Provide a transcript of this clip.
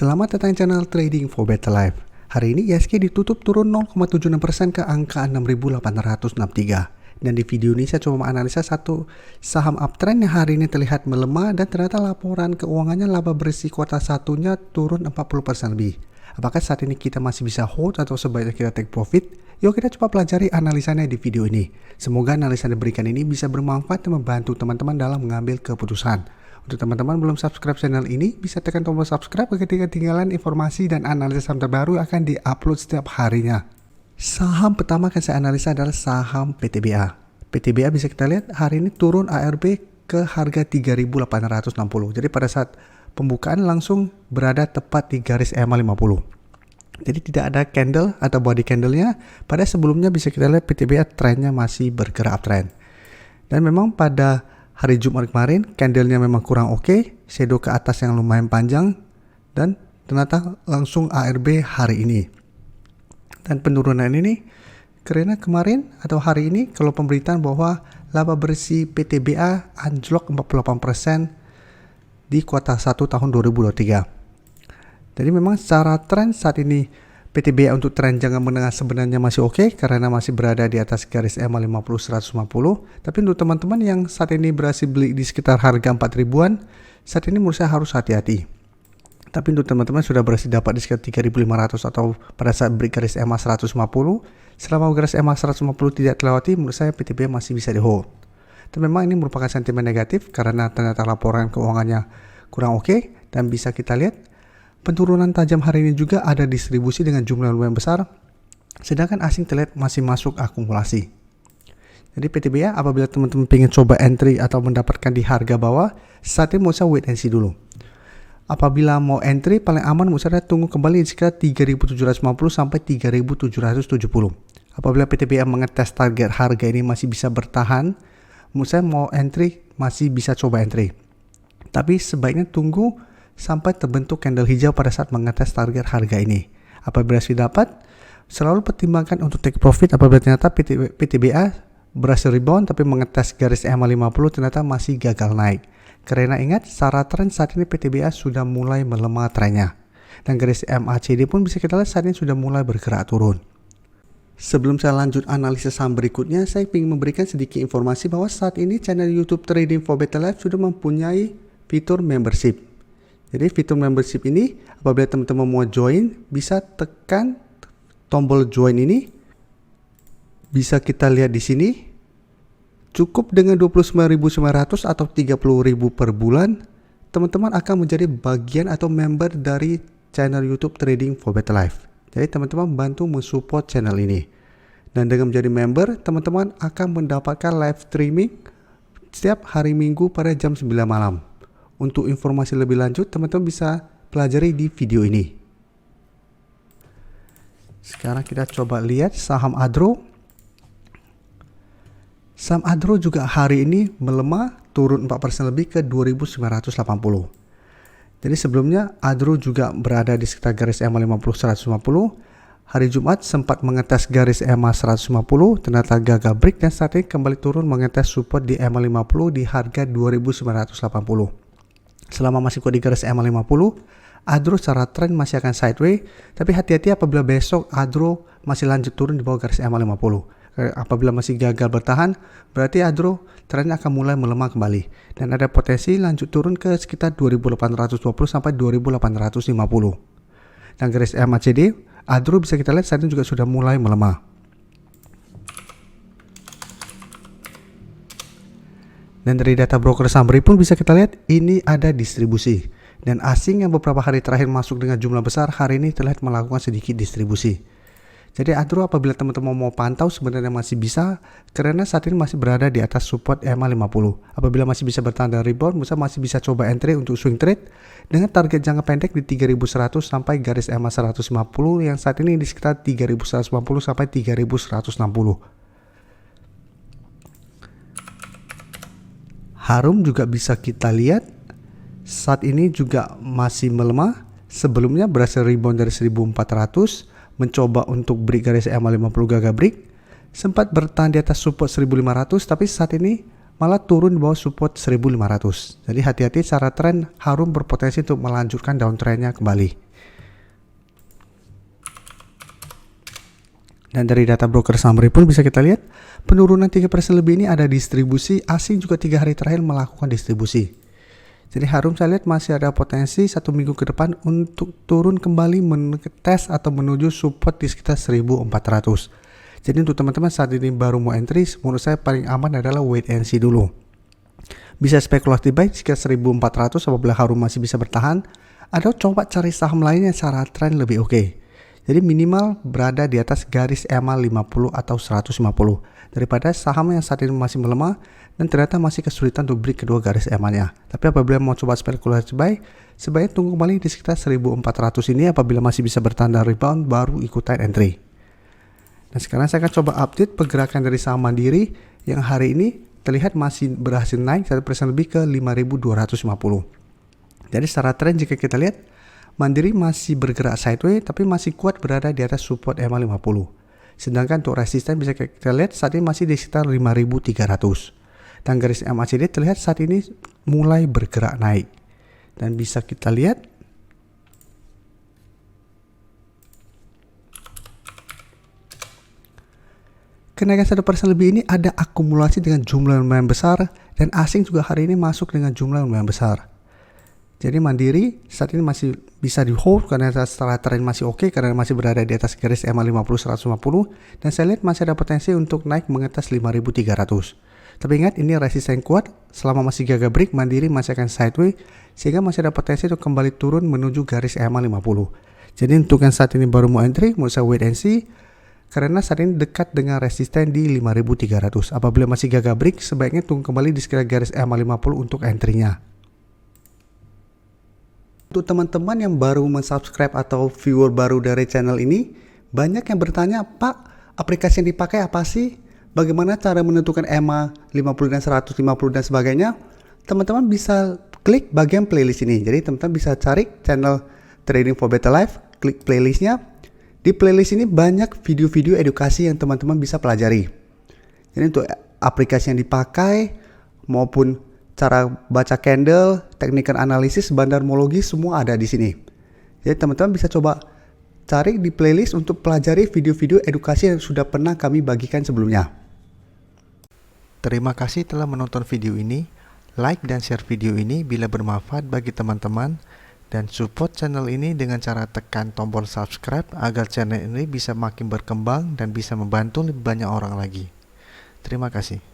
Selamat datang di channel Trading for Better Life. Hari ini ISG ditutup turun 0,76% ke angka 6.863. Dan di video ini saya coba menganalisa satu saham uptrend yang hari ini terlihat melemah dan ternyata laporan keuangannya laba bersih kuartal satunya turun 40% lebih. Apakah saat ini kita masih bisa hold atau sebaiknya kita take profit? Yuk kita coba pelajari analisanya di video ini. Semoga analisa yang diberikan ini bisa bermanfaat dan membantu teman-teman dalam mengambil keputusan. Untuk teman-teman belum subscribe channel ini, bisa tekan tombol subscribe agar tidak ketinggalan informasi dan analisa saham terbaru yang akan diupload setiap harinya. Saham pertama akan saya analisa adalah saham PTBA. PTBA bisa kita lihat hari ini turun ARB ke harga 3.860. Jadi pada saat pembukaan langsung berada tepat di garis EMA 50. Jadi tidak ada candle atau body candlenya. Pada sebelumnya bisa kita lihat PTBA trennya masih bergerak uptrend. Dan memang pada hari Jumat kemarin, candlenya memang kurang oke, shadow ke atas yang lumayan panjang, dan ternyata langsung ARB hari ini. Dan penurunan ini, karena kemarin atau hari ini, kalau pemberitaan bahwa laba bersih PTBA anjlok 48% di kuartal 1 tahun 2023. Jadi memang secara tren saat ini, PTBA untuk tren jangka menengah sebenarnya masih oke karena masih berada di atas garis EMA 50-150. Tapi untuk teman-teman yang saat ini berhasil beli di sekitar harga 4 ribuan, saat ini menurut saya harus hati-hati. Tapi untuk teman-teman sudah berhasil dapat di sekitar 3.500 atau pada saat beli garis EMA 150, selama garis EMA 150 tidak terlewati, menurut saya PTBA masih bisa di hold. Tapi memang ini merupakan sentimen negatif karena ternyata laporan keuangannya kurang oke dan bisa kita lihat penurunan tajam hari ini juga ada distribusi dengan jumlah lumayan besar, sedangkan asing terlihat masih masuk akumulasi. Jadi PTBA apabila teman-teman ingin coba entry atau mendapatkan di harga bawah, saat ini mau saya wait and see dulu. Apabila mau entry paling aman menurut saya tunggu kembali di sekitar 3.750 sampai 3.770. Apabila PTBA mengetes target harga ini masih bisa bertahan, menurut saya mau entry masih bisa coba entry. Tapi sebaiknya tunggu sampai terbentuk candle hijau pada saat mengetes target harga ini. Apabila sudah dapat, selalu pertimbangkan untuk take profit apabila ternyata PTBA berhasil rebound tapi mengetes garis EMA 50 ternyata masih gagal naik. Karena ingat, secara tren saat ini PTBA sudah mulai melemah trennya. Dan garis MACD pun bisa kita lihat saat ini sudah mulai bergerak turun. Sebelum saya lanjut analisis saham berikutnya, saya ingin memberikan sedikit informasi bahwa saat ini channel YouTube Trading for Better Life sudah mempunyai fitur membership. Jadi fitur membership ini apabila teman-teman mau join bisa tekan tombol join ini. Bisa kita lihat di sini. Cukup dengan 29.900 atau 30.000 per bulan, teman-teman akan menjadi bagian atau member dari channel YouTube Trading for Better Life. Jadi teman-teman bantu mensupport channel ini. Dan dengan menjadi member, teman-teman akan mendapatkan live streaming setiap hari Minggu pada jam 9 malam. Untuk informasi lebih lanjut, teman-teman bisa pelajari di video ini. Sekarang kita coba lihat saham Adro. Saham Adro juga hari ini melemah, turun 4% lebih ke 2.980. Jadi sebelumnya Adro juga berada di sekitar garis EMA 50-150. Hari Jumat sempat mengetes garis EMA 150, ternyata gagal break dan saat ini kembali turun mengetes support di EMA 50 di harga 2.980. Selama masih kuat di garis EMA 50, Adro secara tren masih akan sideways, tapi hati-hati apabila besok Adro masih lanjut turun di bawah garis EMA 50. Apabila masih gagal bertahan, berarti Adro trennya akan mulai melemah kembali dan ada potensi lanjut turun ke sekitar 2.820 sampai 2.850. Dan garis MACD, Adro bisa kita lihat saat ini juga sudah mulai melemah. Dan dari data broker Summary pun bisa kita lihat ini ada distribusi. Dan asing yang beberapa hari terakhir masuk dengan jumlah besar hari ini terlihat melakukan sedikit distribusi. Jadi Adro apabila teman-teman mau pantau sebenarnya masih bisa karena saat ini masih berada di atas support EMA 50. Apabila masih bisa bertahan dan rebound, masih bisa coba entry untuk swing trade dengan target jangka pendek di 3.100 sampai garis EMA 150 yang saat ini di sekitar 3.150 sampai 3.160. Harum juga bisa kita lihat saat ini juga masih melemah. Sebelumnya berhasil rebound dari 1.400, mencoba untuk break garis EMA 50 gagal break, sempat bertahan di atas support 1.500 tapi saat ini malah turun di bawah support 1.500. Jadi hati-hati, secara tren Harum berpotensi untuk melanjutkan downtrendnya kembali. Dan dari data broker summary pun bisa kita lihat penurunan 3% lebih ini ada distribusi asing juga 3 hari terakhir melakukan distribusi. Jadi harum saya lihat masih ada potensi 1 minggu ke depan untuk turun kembali tes atau menuju support di sekitar 1400. Jadi untuk teman-teman saat ini baru mau entry, menurut saya paling aman adalah wait and see dulu. Bisa spekulatif buy jika 1400 apabila harum masih bisa bertahan, atau coba cari saham lainnya secara tren lebih oke. Jadi minimal berada di atas garis EMA 50 atau 150 daripada saham yang saat ini masih melemah dan ternyata masih kesulitan untuk break kedua garis EMA-nya. Tapi apabila mau coba spekulasi buy, sebaiknya tunggu kembali di sekitar 1400 ini, apabila masih bisa bertanda rebound baru ikutan entry. Dan sekarang saya akan coba update pergerakan dari saham Mandiri yang hari ini terlihat masih berhasil naik 1% lebih ke 5250. Jadi secara tren jika kita lihat Mandiri masih bergerak sideways tapi masih kuat berada di atas support EMA 50. Sedangkan untuk resisten bisa kita lihat saat ini masih di sekitar 5300. Dan garis MACD terlihat saat ini mulai bergerak naik. Dan bisa kita lihat kenaikan 1% lebih ini ada akumulasi dengan jumlah yang lumayan besar dan asing juga hari ini masuk dengan jumlah yang lumayan besar. Jadi Mandiri saat ini masih bisa di hold karena setelah tren masih oke karena masih berada di atas garis EMA 50 150 dan saya lihat masih ada potensi untuk naik mengatas 5300. Tapi ingat ini resisten kuat, selama masih gagal break Mandiri masih akan sideways sehingga masih ada potensi untuk kembali turun menuju garis EMA 50. Jadi untuk yang saat ini baru mau entry, menurut saya wait and see karena saat ini dekat dengan resisten di 5300. Apabila masih gagal break sebaiknya tunggu kembali di sekitar garis EMA 50 untuk entry-nya. Untuk teman-teman yang baru mensubscribe atau viewer baru dari channel ini, banyak yang bertanya, Pak, aplikasi yang dipakai apa sih? Bagaimana cara menentukan EMA 50 dan 150 dan sebagainya? Teman-teman bisa klik bagian playlist ini. Jadi teman-teman bisa cari channel Trading for Better Life, klik playlistnya. Di playlist ini banyak video-video edukasi yang teman-teman bisa pelajari. Jadi untuk aplikasi yang dipakai maupun cara baca candle, teknik analisis, bandarmologi semua ada di sini. Jadi teman-teman bisa coba cari di playlist untuk pelajari video-video edukasi yang sudah pernah kami bagikan sebelumnya. Terima kasih telah menonton video ini. Like dan share video ini bila bermanfaat bagi teman-teman dan support channel ini dengan cara tekan tombol subscribe agar channel ini bisa makin berkembang dan bisa membantu lebih banyak orang lagi. Terima kasih.